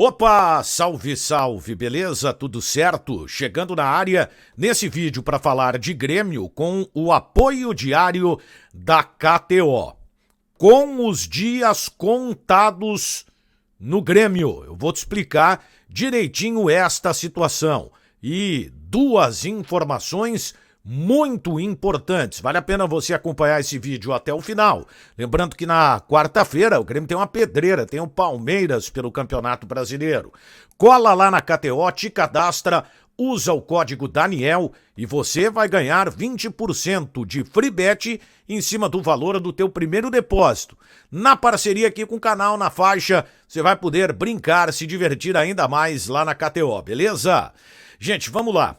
Opa, salve, salve, beleza? Tudo certo? Chegando na área nesse vídeo para falar de Grêmio com o apoio diário da KTO. Com os dias contados no Grêmio, eu vou te explicar direitinho esta situação e duas informações muito importantes. Vale a pena você acompanhar esse vídeo até o final. Lembrando que na quarta-feira o Grêmio tem uma pedreira, tem o Palmeiras pelo Campeonato Brasileiro. Cola lá na KTO, te cadastra, usa o código Daniel e você vai ganhar 20% de free bet em cima do valor do teu primeiro depósito. Na parceria aqui com o canal, na faixa, você vai poder brincar, se divertir ainda mais lá na KTO, beleza? Gente, vamos lá.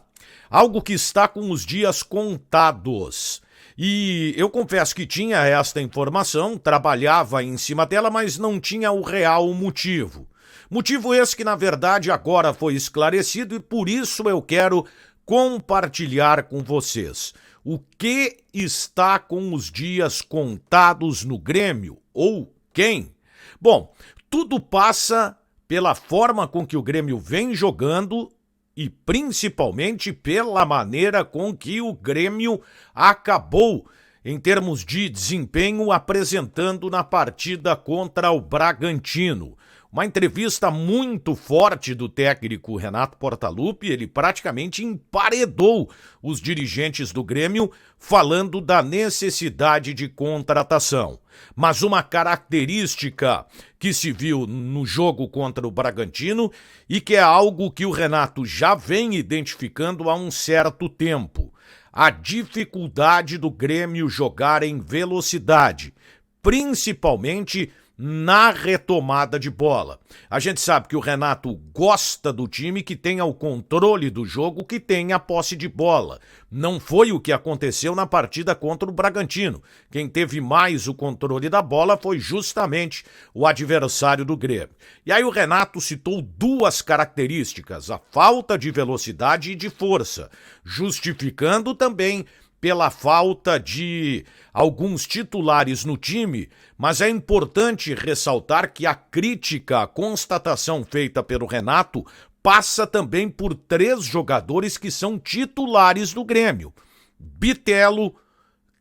Algo que está com os dias contados. E eu confesso que tinha esta informação, trabalhava em cima dela, mas não tinha o real motivo. Motivo esse que, na verdade, agora foi esclarecido e por isso eu quero compartilhar com vocês. O que está com os dias contados no Grêmio? Ou quem? Bom, tudo passa pela forma com que o Grêmio vem jogando e principalmente pela maneira com que o Grêmio acabou em termos de desempenho apresentando na partida contra o Bragantino. Uma entrevista muito forte do técnico Renato Portaluppi, ele praticamente emparedou os dirigentes do Grêmio falando da necessidade de contratação. Mas uma característica que se viu no jogo contra o Bragantino e que é algo que o Renato já vem identificando há um certo tempo: a dificuldade do Grêmio jogar em velocidade, principalmente na retomada de bola. A gente sabe que o Renato gosta do time que tenha o controle do jogo, que tenha a posse de bola. Não foi o que aconteceu na partida contra o Bragantino. Quem teve mais o controle da bola foi justamente o adversário do Grêmio. E aí o Renato citou duas características: a falta de velocidade e de força, justificando também pela falta de alguns titulares no time, mas é importante ressaltar que a crítica, a constatação feita pelo Renato, passa também por três jogadores que são titulares do Grêmio: Bitelo,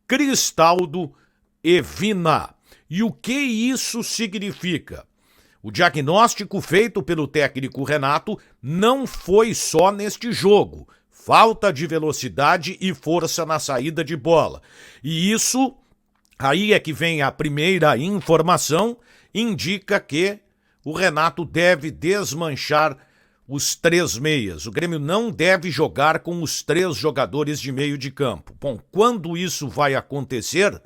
Cristaldo e Vina. E o que isso significa? O diagnóstico feito pelo técnico Renato não foi só neste jogo: falta de velocidade e força na saída de bola. E isso, aí é que vem a primeira informação, indica que o Renato deve desmanchar os três meias. O Grêmio não deve jogar com os três jogadores de meio de campo. Bom, quando isso vai acontecer?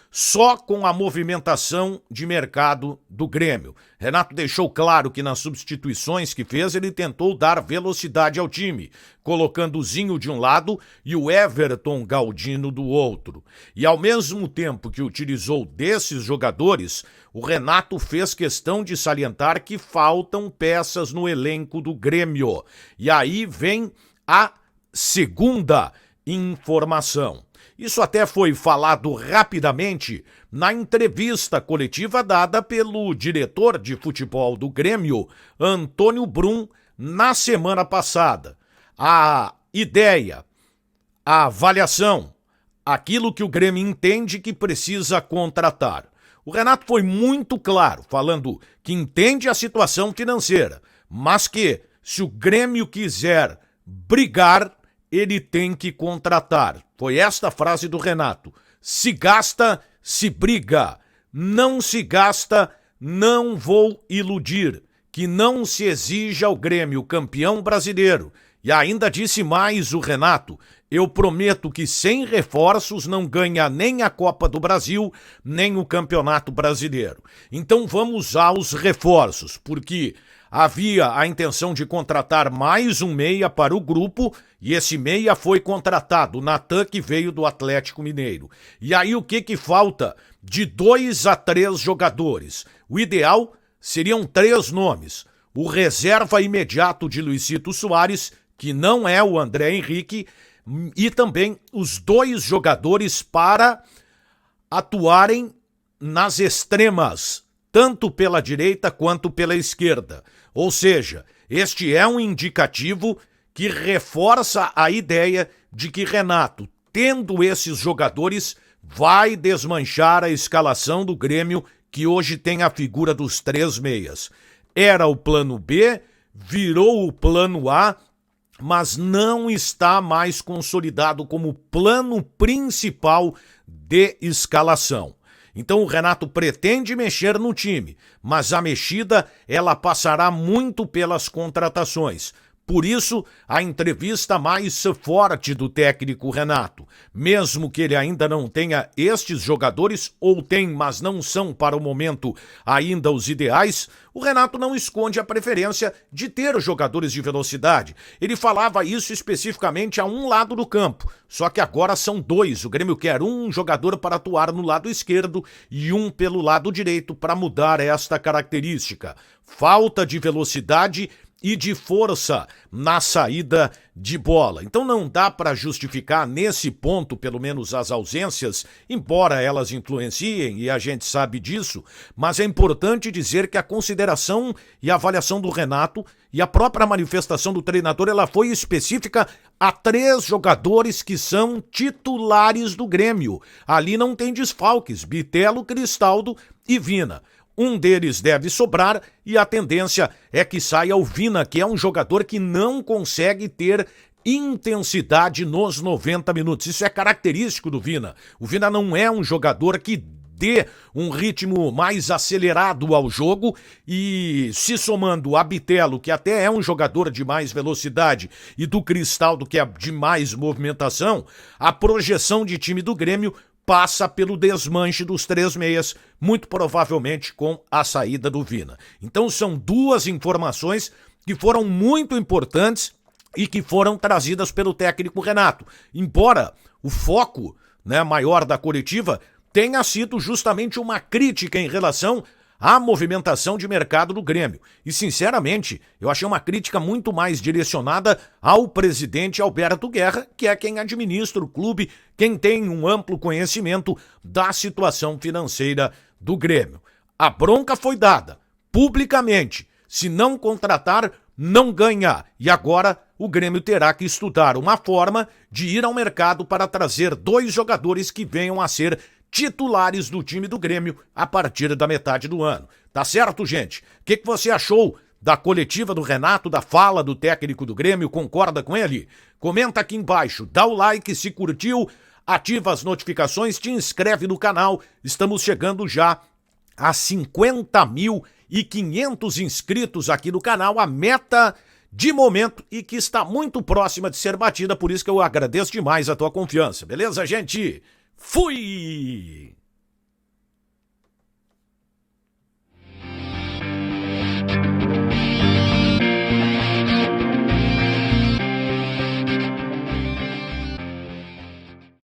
Só com a movimentação de mercado do Grêmio. Renato deixou claro que nas substituições que fez ele tentou dar velocidade ao time, colocando o Zinho de um lado e o Everton Galdino do outro. E ao mesmo tempo que utilizou desses jogadores, o Renato fez questão de salientar que faltam peças no elenco do Grêmio. E aí vem a segunda informação. Isso até foi falado rapidamente na entrevista coletiva dada pelo diretor de futebol do Grêmio, Antônio Brum, na semana passada. A ideia, a avaliação, aquilo que o Grêmio entende que precisa contratar. O Renato foi muito claro, falando que entende a situação financeira, mas que, se o Grêmio quiser brigar, ele tem que contratar. Foi esta a frase do Renato: se gasta, se briga. Não se gasta, não vou iludir. Que não se exija ao Grêmio campeão brasileiro. E ainda disse mais o Renato: eu prometo que sem reforços não ganha nem a Copa do Brasil, nem o Campeonato Brasileiro. Então vamos aos reforços, porque havia a intenção de contratar mais um meia para o grupo e esse meia foi contratado, o Natan, que veio do Atlético Mineiro. E aí o que falta? De 2 a 3 jogadores. O ideal seriam 3 nomes: o reserva imediato de Luizito Soares, que não é o André Henrique, e também os 2 jogadores para atuarem nas extremas, tanto pela direita quanto pela esquerda. Ou seja, este é um indicativo que reforça a ideia de que Renato, tendo esses jogadores, vai desmanchar a escalação do Grêmio, que hoje tem a figura dos 3 meias. Era o plano B, virou o plano A, mas não está mais consolidado como plano principal de escalação. Então o Renato pretende mexer no time, mas a mexida ela passará muito pelas contratações. Por isso, a entrevista mais forte do técnico Renato. Mesmo que ele ainda não tenha estes jogadores, ou tem, mas não são para o momento ainda os ideais, o Renato não esconde a preferência de ter jogadores de velocidade. Ele falava isso especificamente a um lado do campo, só que agora são 2. O Grêmio quer um jogador para atuar no lado esquerdo e um pelo lado direito para mudar esta característica. Falta de velocidade e de força na saída de bola. Então não dá para justificar nesse ponto, pelo menos as ausências, embora elas influenciem e a gente sabe disso, mas é importante dizer que a consideração e a avaliação do Renato e a própria manifestação do treinador, ela foi específica a 3 jogadores que são titulares do Grêmio. Ali não tem desfalques, Bitelo, Cristaldo e Vina. Um deles deve sobrar e a tendência é que saia o Vina, que é um jogador que não consegue ter intensidade nos 90 minutos. Isso é característico do Vina. O Vina não é um jogador que dê um ritmo mais acelerado ao jogo e se somando a Bitelo, que até é um jogador de mais velocidade, e do Cristaldo, que é de mais movimentação, a projeção de time do Grêmio passa pelo desmanche dos 3 meias, muito provavelmente com a saída do Vina. Então são 2 informações que foram muito importantes e que foram trazidas pelo técnico Renato. Embora o foco, maior da coletiva tenha sido justamente uma crítica em relação à movimentação de mercado do Grêmio. E, sinceramente, eu achei uma crítica muito mais direcionada ao presidente Alberto Guerra, que é quem administra o clube, quem tem um amplo conhecimento da situação financeira do Grêmio. A bronca foi dada, publicamente. Se não contratar, não ganha. E agora o Grêmio terá que estudar uma forma de ir ao mercado para trazer 2 jogadores que venham a ser titulares do time do Grêmio a partir da metade do ano. Tá certo, gente? O que você achou da coletiva do Renato, da fala do técnico do Grêmio? Concorda com ele? Comenta aqui embaixo, dá o like se curtiu, ativa as notificações, te inscreve no canal. Estamos chegando já a 50.500 inscritos aqui no canal, a meta de momento e que está muito próxima de ser batida, por isso que eu agradeço demais a tua confiança. Beleza, gente? Fui!